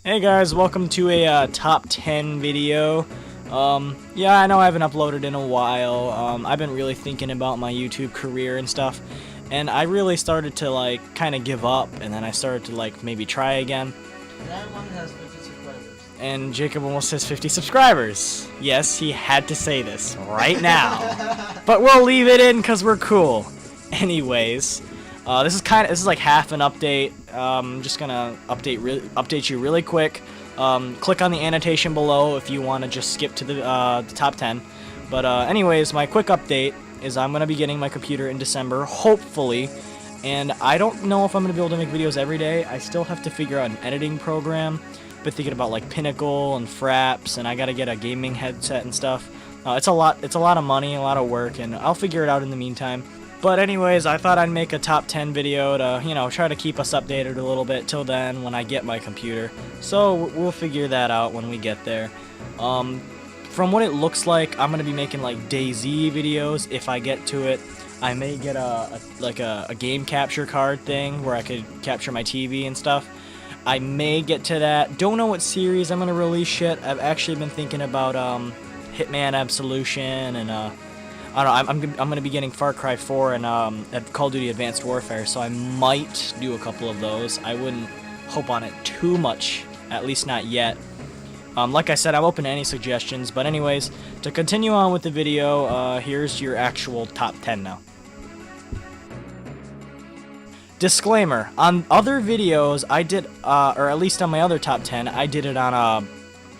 Hey guys, welcome to a top 10 video. Yeah, I know I haven't uploaded in a while. I've been really thinking about my YouTube career and stuff, and I really started to like kind of give up, and then I started to like maybe try again. That one has 50 subscribers. And Jacob almost has 50 subscribers. Yes, he had to say this right now. But we'll leave it in because we're cool. Anyways, this is like half an update. I'm just gonna update you really quick. Click on the annotation below if you want to just skip to the top 10. But anyways, my quick update is I'm gonna be getting my computer in December, hopefully. And I don't know if I'm gonna be able to make videos every day. I still have to figure out an editing program. Been thinking about like Pinnacle and Fraps, and I gotta get a gaming headset and stuff. It's a lot of money, a lot of work, and I'll figure it out in the meantime. But anyways, I thought I'd make a top 10 video to, you know, try to keep us updated a little bit till then when I get my computer. So we'll figure that out when we get there. From what it looks like, I'm gonna be making like DayZ videos if I get to it. I may get a game capture card thing where I could capture my TV and stuff. I may get to that. Don't know what series I'm gonna release yet. I've actually been thinking about Hitman Absolution and I don't know. I'm gonna be getting Far Cry 4 and Call of Duty Advanced Warfare, so I might do a couple of those. I wouldn't hope on it too much, at least not yet. Like I said, I'm open to any suggestions. But anyways, to continue on with the video, here's your actual top 10 now. Disclaimer, on other videos I did, or at least on my other top 10, I did it on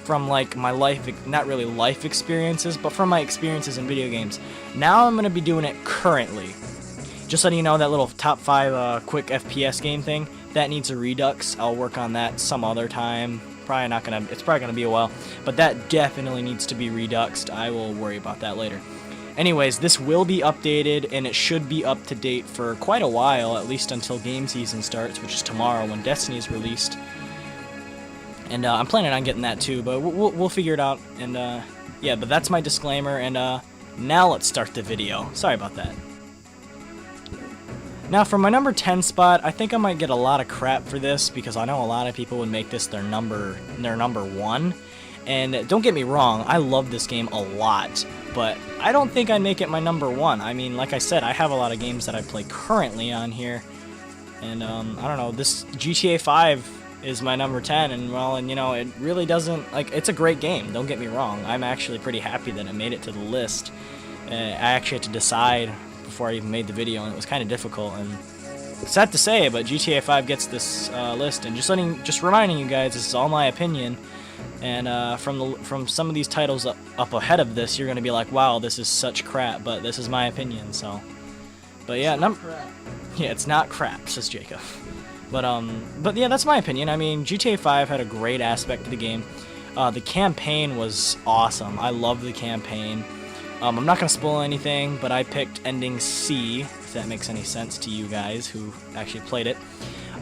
from like my life, not really life experiences, but from my experiences in video games. Now I'm going to be doing it currently. Just letting you know, that little top 5 quick FPS game thing, that needs a redux. I'll work on that some other time. It's probably gonna be a while, but that definitely needs to be reduxed. I will worry about that later. Anyways, this will be updated, and it should be up to date for quite a while, at least until game season starts, which is tomorrow when Destiny is released. And I'm planning on getting that too, but we'll figure it out. And yeah, but that's my disclaimer. And now let's start the video. Sorry about that. Now for my number 10 spot, I think I might get a lot of crap for this because I know a lot of people would make this their number 1. And don't get me wrong, I love this game a lot, but I don't think I'd make it my number 1. I mean, like I said, I have a lot of games that I play currently on here, and I don't know, this GTA 5 is my number 10, and well, and you know, it really doesn't, like, it's a great game, don't get me wrong. I'm actually pretty happy that it made it to the list. I actually had to decide before I even made the video, and it was kind of difficult, and sad to say, but GTA 5 gets this list. And just reminding you guys, this is all my opinion, and from some of these titles up ahead of this, you're gonna be like, wow, this is such crap, but this is my opinion. So, but yeah, yeah, it's not crap, says Jacob. But yeah, that's my opinion. I mean, GTA 5 had a great aspect to the game. The campaign was awesome. I loved the campaign. I'm not going to spoil anything, but I picked ending C, if that makes any sense to you guys who actually played it.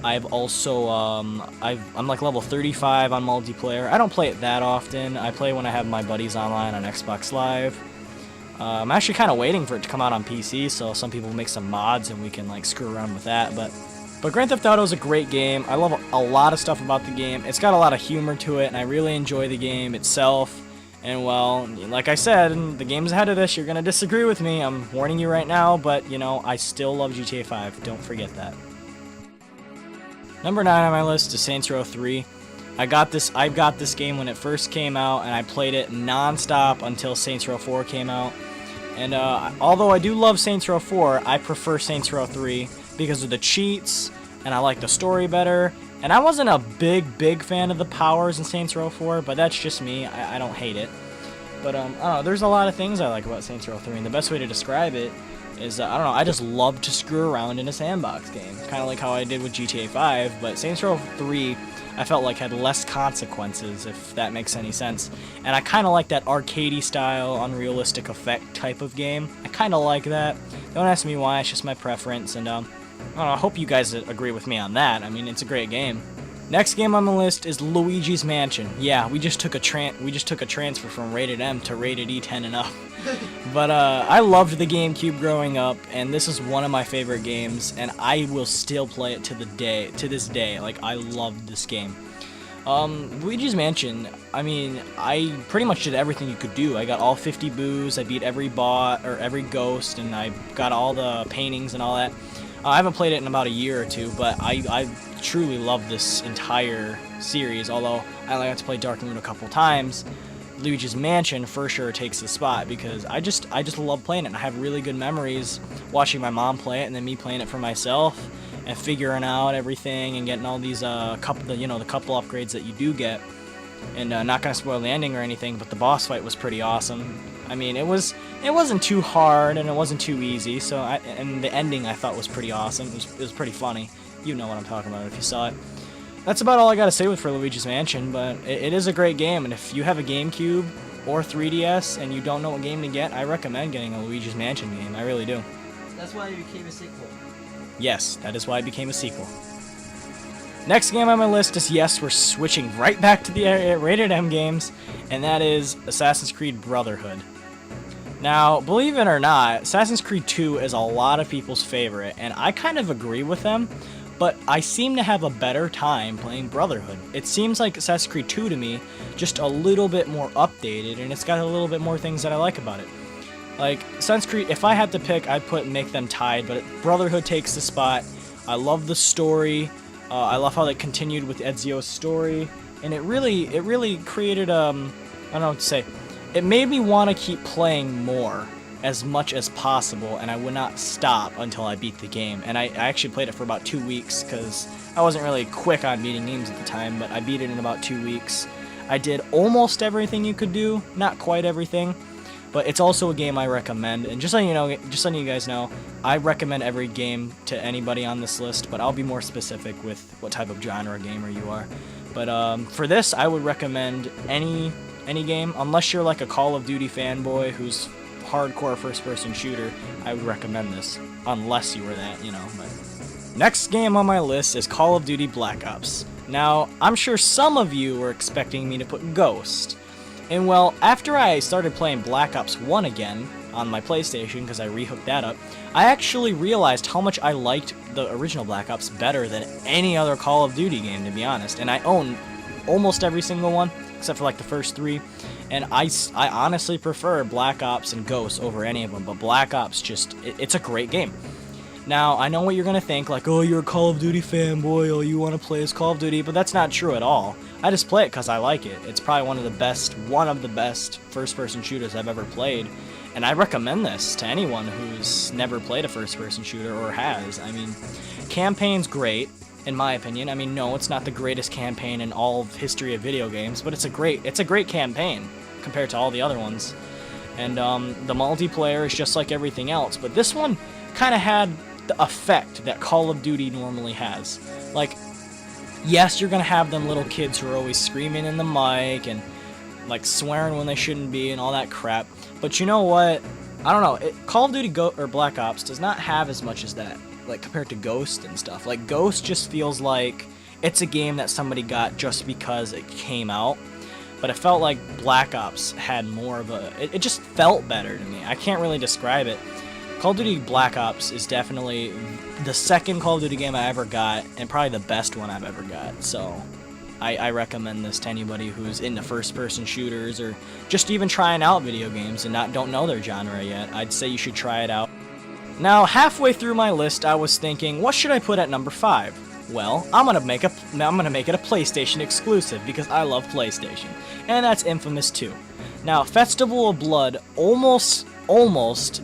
I've also, I'm like level 35 on multiplayer. I don't play it that often. I play when I have my buddies online on Xbox Live. I'm actually kind of waiting for it to come out on PC, so some people make some mods and we can like screw around with that. But Grand Theft Auto is a great game. I love a lot of stuff about the game. It's got a lot of humor to it, and I really enjoy the game itself. And well, like I said, the games ahead of this, you're going to disagree with me. I'm warning you right now, but, you know, I still love GTA 5. Don't forget that. Number 9 on my list is Saints Row 3. I got this game when it first came out, and I played it non-stop until Saints Row 4 came out. And although I do love Saints Row 4, I prefer Saints Row 3 because of the cheats, and I like the story better. And I wasn't a big fan of the powers in Saints Row 4, but that's just me. I don't hate it. But I don't know, there's a lot of things I like about Saints Row 3, and the best way to describe it is, I don't know, I just love to screw around in a sandbox game. Kind of like how I did with GTA 5, but Saints Row 3, I felt like had less consequences, if that makes any sense. And I kind of like that arcadey style, unrealistic effect type of game. I kind of like that. Don't ask me why, it's just my preference, and I don't know, I hope you guys agree with me on that. I mean, it's a great game. Next game on the list is Luigi's Mansion. Yeah, we just took a transfer from Rated M to Rated E10 and up. But I loved the GameCube growing up, and this is one of my favorite games, and I will still play it to this day. Like, I loved this game. Luigi's Mansion, I mean, I pretty much did everything you could do. I got all 50 boos, I beat every bot, or every ghost, and I got all the paintings and all that. I haven't played it in about a year or two, but I truly love this entire series, although I only got to play Dark Moon a couple times. Luigi's Mansion for sure takes the spot because I just love playing it, and I have really good memories watching my mom play it and then me playing it for myself and figuring out everything and getting all these the couple upgrades that you do get. And not gonna spoil the ending or anything, but the boss fight was pretty awesome. I mean, it wasn't too hard and it wasn't too easy. And the ending I thought was pretty awesome. It was pretty funny. You know what I'm talking about if you saw it. That's about all I gotta say for Luigi's Mansion, but it is a great game. And if you have a GameCube or 3DS and you don't know what game to get, I recommend getting a Luigi's Mansion game. I really do. That's why it became a sequel. Yes, that is why it became a sequel. Next game on my list is, yes, we're switching right back to the Rated M games, and that is Assassin's Creed Brotherhood. Now, believe it or not, Assassin's Creed 2 is a lot of people's favorite, and I kind of agree with them, but I seem to have a better time playing Brotherhood. It seems like Assassin's Creed 2 to me, just a little bit more updated, and it's got a little bit more things that I like about it. Like, Assassin's Creed, if I had to pick, I'd make them tied, but Brotherhood takes the spot. I love the story. I love how they continued with Ezio's story, and it really created, I don't know what to say. It made me want to keep playing more as much as possible, and I would not stop until I beat the game. And I actually played it for about 2 weeks, because I wasn't really quick on beating games at the time, but I beat it in about 2 weeks. I did almost everything you could do, not quite everything. But it's also a game I recommend, and just letting you guys know, I recommend every game to anybody on this list, but I'll be more specific with what type of genre gamer you are. But for this, I would recommend any game, unless you're like a Call of Duty fanboy who's hardcore first-person shooter. I would recommend this, unless you were that, you know. But next game on my list is Call of Duty Black Ops. Now, I'm sure some of you were expecting me to put Ghost. And well, after I started playing Black Ops 1 again on my PlayStation, because I rehooked that up, I actually realized how much I liked the original Black Ops better than any other Call of Duty game, to be honest. And I own almost every single one, except for like the first 3. And I honestly prefer Black Ops and Ghost over any of them, but Black Ops it's a great game. Now, I know what you're going to think, like, oh, you're a Call of Duty fanboy, all you want to play is Call of Duty, but that's not true at all. I just play it because I like it. It's probably one of the best first-person shooters I've ever played, and I recommend this to anyone who's never played a first-person shooter or has. I mean, campaign's great, in my opinion. I mean, no, it's not the greatest campaign in all of history of video games, but it's a great campaign compared to all the other ones. And the multiplayer is just like everything else, but this one kind of had the effect that Call of Duty normally has. Like, yes, you're gonna have them little kids who are always screaming in the mic and like swearing when they shouldn't be and all that crap, but you know what? I don't know. Call of Duty Black Ops does not have as much as that, like compared to Ghost and stuff. Like Ghost just feels like it's a game that somebody got just because it came out, but it felt like Black Ops had more of it just felt better to me. I can't really describe it. Call of Duty Black Ops is definitely the second Call of Duty game I ever got, and probably the best one I've ever got, so I recommend this to anybody who's into first-person shooters, or just even trying out video games and don't know their genre yet. I'd say you should try it out. Now, halfway through my list, I was thinking, what should I put at number 5? Well, I'm gonna make it a PlayStation exclusive, because I love PlayStation, and that's Infamous 2. Now, Festival of Blood almost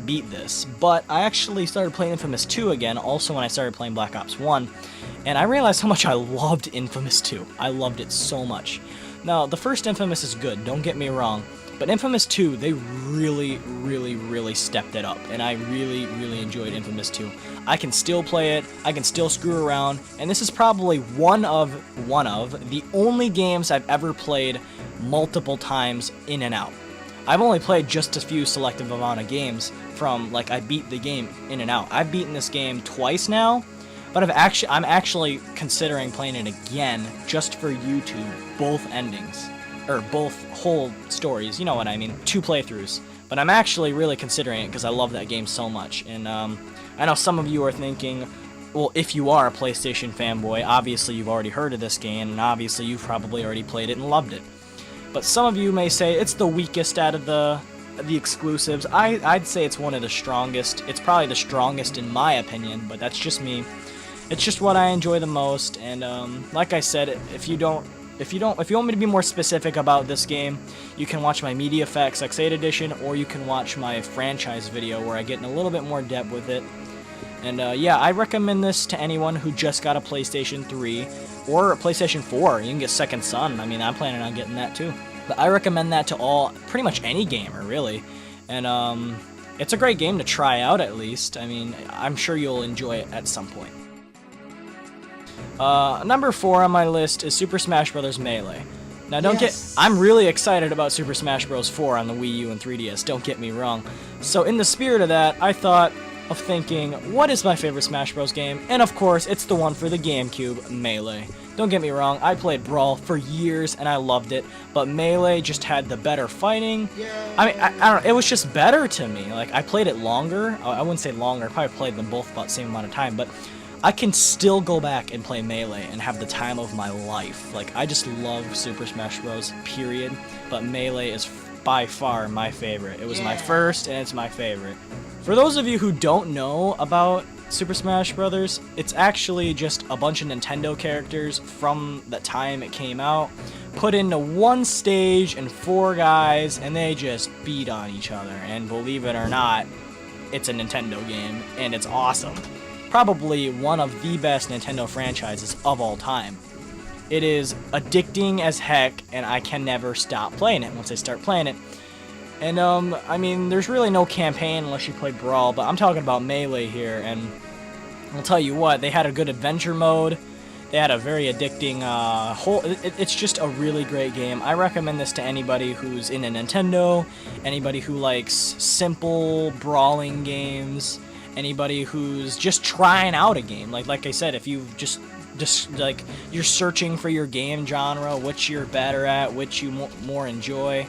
beat this, but I actually started playing Infamous 2 again, also when I started playing Black Ops 1, and I realized how much I loved Infamous 2. I loved it so much. Now, the first Infamous is good, don't get me wrong, but Infamous 2, they really stepped it up, and I really enjoyed Infamous 2. I can still play it, I can still screw around, and this is probably one of the only games I've ever played multiple times in and out. I've only played just a few selective amount of games from, like, I beat the game in and out. I've beaten this game twice now, but I'm actually considering playing it again just for YouTube, both endings, or both whole stories, you know what I mean, 2 playthroughs. But I'm actually really considering it because I love that game so much, and I know some of you are thinking, well, if you are a PlayStation fanboy, obviously you've already heard of this game, and obviously you've probably already played it and loved it. But some of you may say it's the weakest out of the exclusives. I'd say it's one of the strongest. It's probably the strongest in my opinion, but that's just me. It's just what I enjoy the most, and like I said, if you want me to be more specific about this game, you can watch my Media Effects X8 edition, or you can watch my franchise video where I get in a little bit more depth with it. And yeah, I recommend this to anyone who just got a PlayStation 3 or a PlayStation 4. You can get Second Son. I mean, I'm planning on getting that too. But I recommend that to pretty much any gamer, really. And it's a great game to try out, at least. I mean, I'm sure you'll enjoy it at some point. Number 4 on my list is Super Smash Bros. Melee. Now, I'm really excited about Super Smash Bros. 4 on the Wii U and 3DS, don't get me wrong. So in the spirit of that, I thought of thinking, what is my favorite Smash Bros. Game? And of course, it's the one for the GameCube, Melee. Don't get me wrong, I played Brawl for years and I loved it, but Melee just had the better fighting. I mean, I don't know, it was just better to me. Like, I played it longer. I wouldn't say longer, I probably played them both about the same amount of time, but I can still go back and play Melee and have the time of my life. Like, I just love Super Smash Bros., period, but Melee is by far my favorite. It was my first, and it's my favorite. For those of you who don't know about Super Smash Bros., it's actually just a bunch of Nintendo characters from the time it came out, put into one stage and 4 guys, and they just beat on each other. And believe it or not, it's a Nintendo game, and it's awesome. Probably one of the best Nintendo franchises of all time. It is addicting as heck, and I can never stop playing it once I start playing it. And, I mean, there's really no campaign unless you play Brawl, but I'm talking about Melee here, and I'll tell you what, they had a good adventure mode, they had a very addicting, it's just a really great game. I recommend this to anybody who's in a Nintendo, anybody who likes simple brawling games, anybody who's just trying out a game. Like I said, if you just like, you're searching for your game genre, which you're better at, which you more enjoy,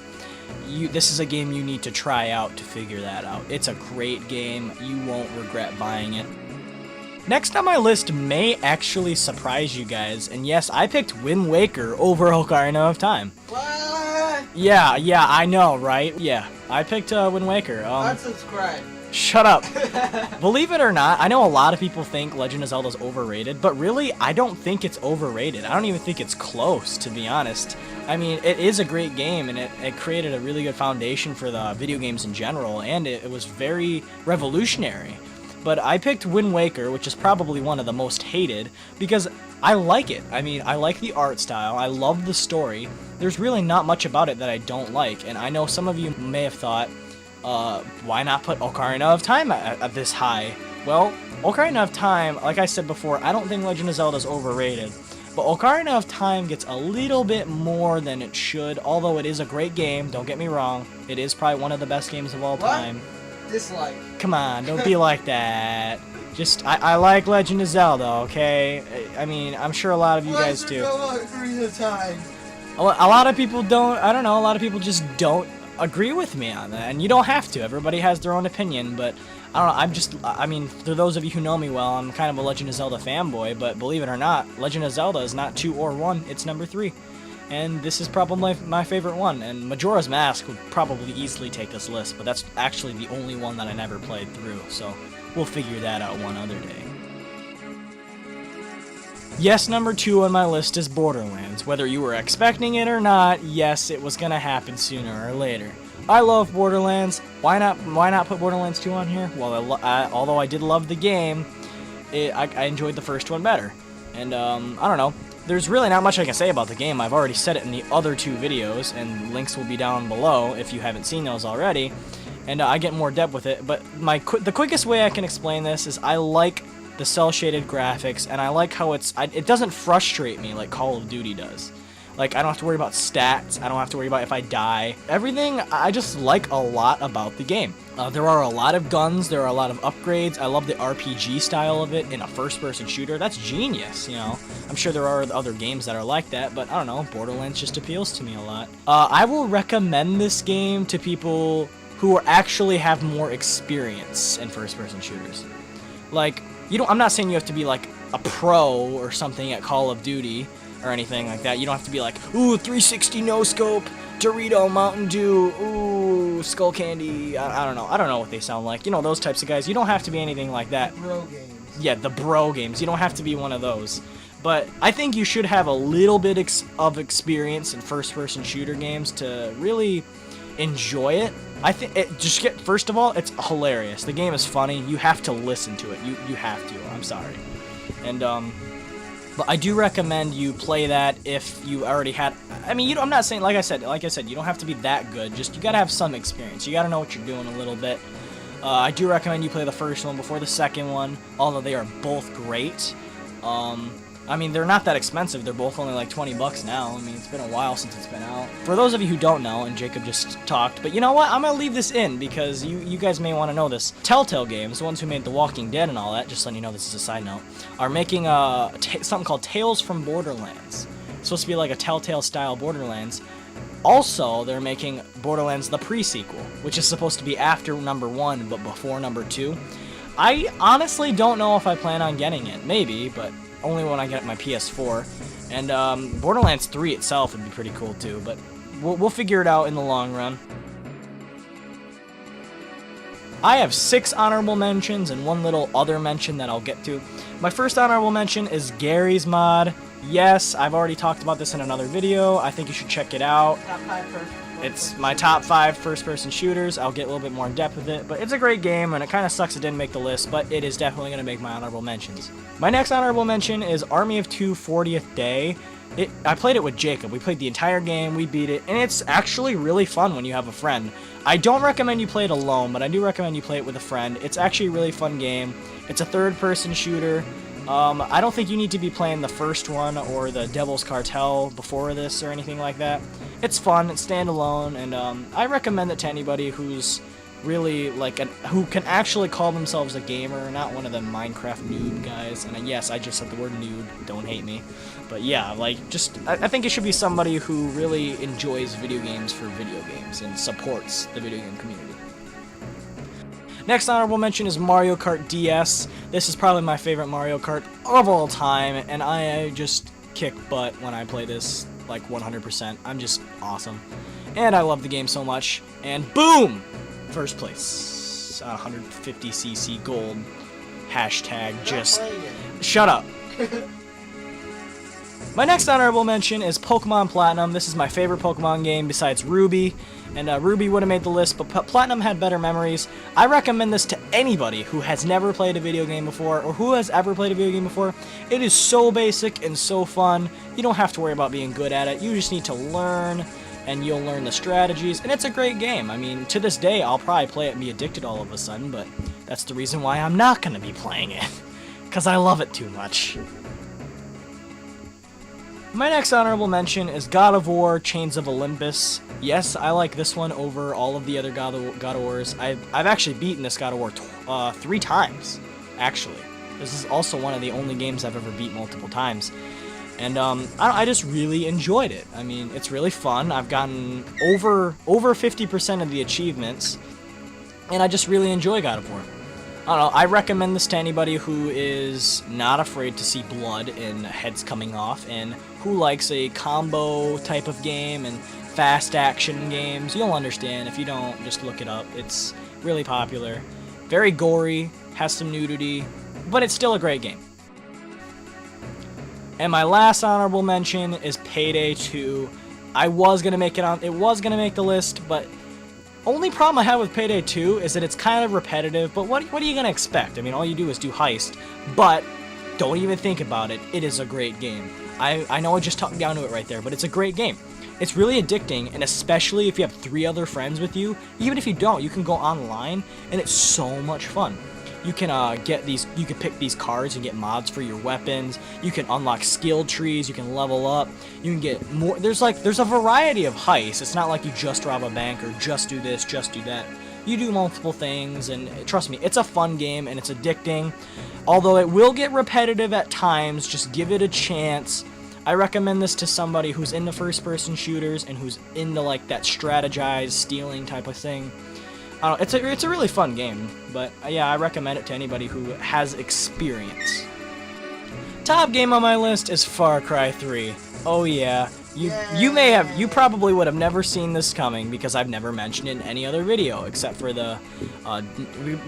this is a game you need to try out to figure that out. It's a great game. You won't regret buying it. Next on my list may actually surprise you guys, and yes, I picked Wind Waker over Ocarina of Time. What? Yeah, I know, right? Yeah, I picked Wind Waker. Unsubscribe. Shut up. Believe it or not, I know a lot of people think Legend of Zelda's overrated, but really, I don't think it's overrated. I don't even think it's close, to be honest. I mean, it is a great game, and it created a really good foundation for the video games in general, and it was very revolutionary. But I picked Wind Waker, which is probably one of the most hated, because I like it. I mean, I like the art style, I love the story. There's really not much about it that I don't like, and I know some of you may have thought, why not put Ocarina of Time at this high? Well, Ocarina of Time, like I said before, I don't think Legend of Zelda is overrated. But Ocarina of Time gets a little bit more than it should, although it is a great game, don't get me wrong. It is probably one of the best games of all time. Dislike. Come on, don't be like that. I like Legend of Zelda, okay? I mean, I'm sure a lot of you guys do. Ocarina of Time. A lot of people don't, I don't know, a lot of people just don't agree with me on that, and you don't have to. Everybody has their own opinion, but I don't know, I mean, for those of you who know me well, I'm kind of a Legend of Zelda fanboy, but believe it or not, Legend of Zelda is not 2 or 1, it's number 3. And this is probably my favorite one, and Majora's Mask would probably easily take this list, but that's actually the only one that I never played through, so we'll figure that out one other day. Yes, number 2 on my list is Borderlands. Whether you were expecting it or not, yes, it was gonna happen sooner or later. I love Borderlands. Why not put Borderlands 2 on here? Well, although I did love the game, I enjoyed the first one better. And, I don't know. There's really not much I can say about the game. I've already said it in the other 2 videos, and links will be down below if you haven't seen those already. And I get more depth with it, but the quickest way I can explain this is I like the cel-shaded graphics, and I like how it doesn't frustrate me like Call of Duty does. Like, I don't have to worry about stats, I don't have to worry about if I die. Everything, I just like a lot about the game. There are a lot of guns, there are a lot of upgrades, I love the RPG style of it in a first-person shooter. That's genius, you know. I'm sure there are other games that are like that, but I don't know, Borderlands just appeals to me a lot. I will recommend this game to people who actually have more experience in first-person shooters. Like, I'm not saying you have to be like a pro or something at Call of Duty or anything like that. You don't have to be like, ooh, 360 no scope, Dorito, Mountain Dew, ooh, Skull Candy. I don't know. I don't know what they sound like. You know, those types of guys. You don't have to be anything like that. Bro games. Yeah, the bro games. You don't have to be one of those. But I think you should have a little bit of experience in first-person shooter games to really enjoy it. I think first of all, it's hilarious. The game is funny. You have to listen to it. You have to. I'm sorry. And but I do recommend you play that if you already had. I mean, I'm not saying like I said, you don't have to be that good. Just you gotta have some experience. You gotta know what you're doing a little bit. I do recommend you play the first one before the second one, although they are both great. I mean, they're not that expensive. They're both only like $20 now. I mean, it's been a while since it's been out. For those of you who don't know, and Jacob just talked, but you know what? I'm going to leave this in because you guys may want to know this. Telltale Games, the ones who made The Walking Dead and all that, just letting you know this is a side note, are making something called Tales from Borderlands. It's supposed to be like a Telltale-style Borderlands. Also, they're making Borderlands the pre-sequel, which is supposed to be after number 1 but before number 2. I honestly don't know if I plan on getting it. Maybe, but only when I get my PS4. And Borderlands 3 itself would be pretty cool too, but we'll figure it out in the long run. I have 6 honorable mentions and 1 little other mention that I'll get to. My first honorable mention is Garry's Mod. Yes, I've already talked about this in another video. I think you should check it out. Top 5 first. It's my top 5 first-person shooters. I'll get a little bit more in depth with it, but it's a great game, and it kind of sucks it didn't make the list, but it is definitely going to make my honorable mentions. My next honorable mention is Army of Two 40th Day. I played it with Jacob. We played the entire game, we beat it, and it's actually really fun when you have a friend. I don't recommend you play it alone, but I do recommend you play it with a friend. It's actually a really fun game. It's a third-person shooter. I don't think you need to be playing the first one or the Devil's Cartel before this or anything like that. It's fun, it's standalone, and I recommend it to anybody who's really like who can actually call themselves a gamer, not one of the Minecraft noob guys. And yes, I just said the word noob, don't hate me. But yeah, like I think it should be somebody who really enjoys video games for video games and supports the video game community. Next honorable mention is Mario Kart DS. This is probably my favorite Mario Kart of all time, and I just kick butt when I play this, like 100%. I'm just awesome. And I love the game so much. And boom! First place. 150cc gold. Hashtag just... Shut up. My next honorable mention is Pokemon Platinum. This is my favorite Pokemon game besides Ruby. And Ruby would have made the list, but Platinum had better memories. I recommend this to anybody who has never played a video game before, or who has ever played a video game before. It is so basic and so fun. You don't have to worry about being good at it. You just need to learn, and you'll learn the strategies, and it's a great game. I mean, to this day, I'll probably play it and be addicted all of a sudden, but that's the reason why I'm not going to be playing it, because I love it too much. My next honorable mention is God of War Chains of Olympus. Yes, I like this one over all of the other God of Wars. I've actually beaten this God of War 3 times, actually. This is also one of the only games I've ever beat multiple times. And I just really enjoyed it. I mean, it's really fun. I've gotten over 50% of the achievements, and I just really enjoy God of War. I don't know, I recommend this to anybody who is not afraid to see blood and heads coming off, and who likes a combo type of game and fast action games. You'll understand. If you don't, just look it up. It's really popular. Very gory, has some nudity, but it's still a great game. And my last honorable mention is Payday 2. It was gonna make the list, but only problem I have with Payday 2 is that it's kind of repetitive, but what are you going to expect? I mean, all you do is do heist, but don't even think about it. It is a great game. I know I just talked down to it right there, but it's a great game. It's really addicting, and especially if you have 3 other friends with you. Even if you don't, you can go online, and it's so much fun. You can you can pick these cards and get mods for your weapons. You can unlock skill trees. You can level up. You can get more. There's a variety of heists. It's not like you just rob a bank or just do this, just do that. You do multiple things, and trust me, it's a fun game and it's addicting. Although it will get repetitive at times, just give it a chance. I recommend this to somebody who's into first-person shooters and who's into like that strategized stealing type of thing. I don't know, it's a really fun game, but yeah, I recommend it to anybody who has experience. Top game on my list is Far Cry 3. Oh yeah, you probably would have never seen this coming because I've never mentioned it in any other video except for the,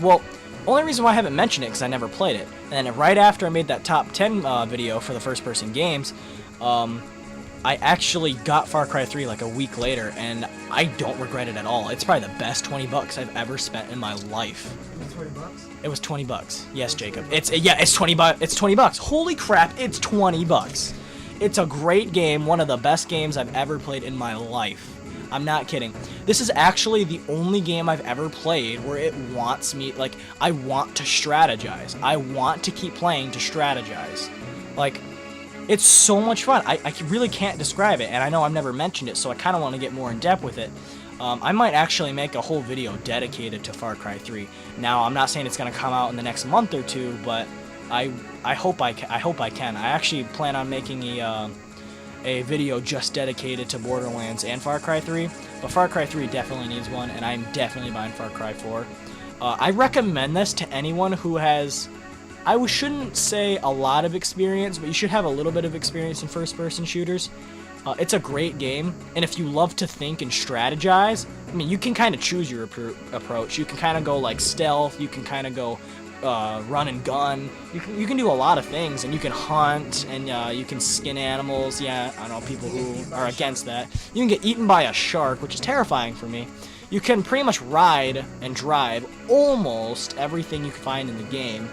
well, only reason why I haven't mentioned it because I never played it. And right after I made that top 10 video for the first-person games, I actually got Far Cry 3 like a week later, and I don't regret it at all. It's probably the best $20 I've ever spent in my life. It was $20. Yes, Jacob. It's $20. It's $20. Holy crap! It's $20. It's a great game. One of the best games I've ever played in my life. I'm not kidding. This is actually the only game I've ever played where it wants me, like, I want to strategize. I want to keep playing to strategize. Like, it's so much fun. I really can't describe it, and I know I've never mentioned it, so I kind of want to get more in depth with it. I might actually make a whole video dedicated to Far Cry 3. Now, I'm not saying it's going to come out in the next month or two, but I hope I can. I actually plan on making a video just dedicated to Borderlands and Far Cry 3, but Far Cry 3 definitely needs one, and I'm definitely buying Far Cry 4. I recommend this to anyone who has, I shouldn't say a lot of experience, but you should have a little bit of experience in first-person shooters. It's a great game, and if you love to think and strategize, I mean, you can kind of choose your approach. You can kind of go like stealth, you can kind of go run and gun. You can do a lot of things, and you can hunt, and you can skin animals. Yeah, I know people who are against that. You can get eaten by a shark, which is terrifying for me. You can pretty much ride and drive almost everything you can find in the game.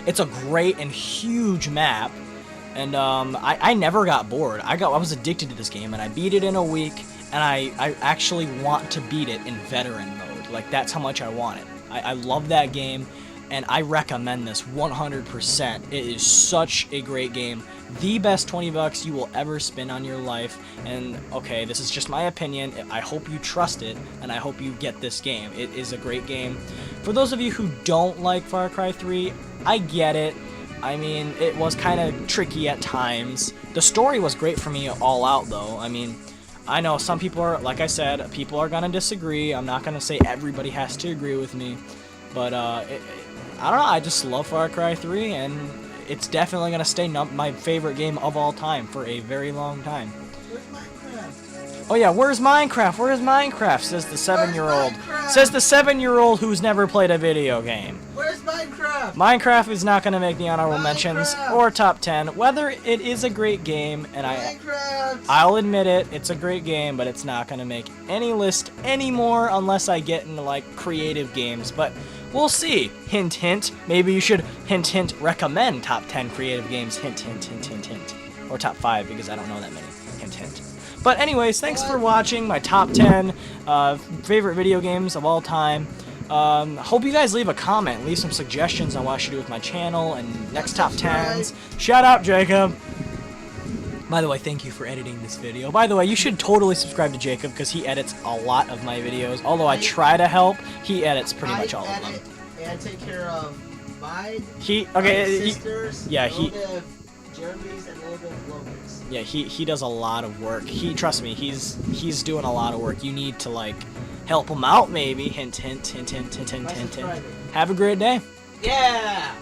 It's a great and huge map, and I never got bored. I was addicted to this game, and I beat it in a week, and I actually want to beat it in veteran mode. Like, that's how much I want it. I love that game, and I recommend this 100%. It is such a great game. The best $20 you will ever spend on your life. And okay, this is just my opinion. I hope you trust it, and I hope you get this game. It is a great game. For those of you who don't like Far Cry 3, I get it. I mean, it was kind of tricky at times. The story was great for me all out, though. I mean, I know some people are, like I said, people are going to disagree. I'm not going to say everybody has to agree with me. But, I don't know, I just love Far Cry 3, and it's definitely going to stay my favorite game of all time for a very long time. Where's Minecraft? Oh yeah, where's Minecraft? Where's Minecraft? Says the 7-year-old. Says the 7-year-old who's never played a video game. Where's Minecraft? Minecraft is not going to make the honorable mentions or top 10. Whether it is a great game, and I'll admit it, it's a great game, but it's not going to make any list anymore unless I get into, like, creative games. But we'll see. Hint, hint. Maybe you should, hint, hint, recommend top 10 creative games. Hint, hint, hint, hint, hint. Or top 5, because I don't know that many. Hint, hint. But anyways, thanks for watching my top 10 favorite video games of all time. Hope you guys leave a comment, leave some suggestions on what I should do with my channel and next top 10s. Shout out, Jacob. By the way, thank you for editing this video. By the way, you should totally subscribe to Jacob because he edits a lot of my videos. Although I try to help, he edits pretty much all of them. And take care of my sisters, Jeremy's, and a little bit of Logan's. Yeah, he does a lot of work. Trust me, he's doing a lot of work. You need to, like, help him out, maybe. Hint, hint, hint, hint, hint, hint, hint, hint. Have a great day. Yeah!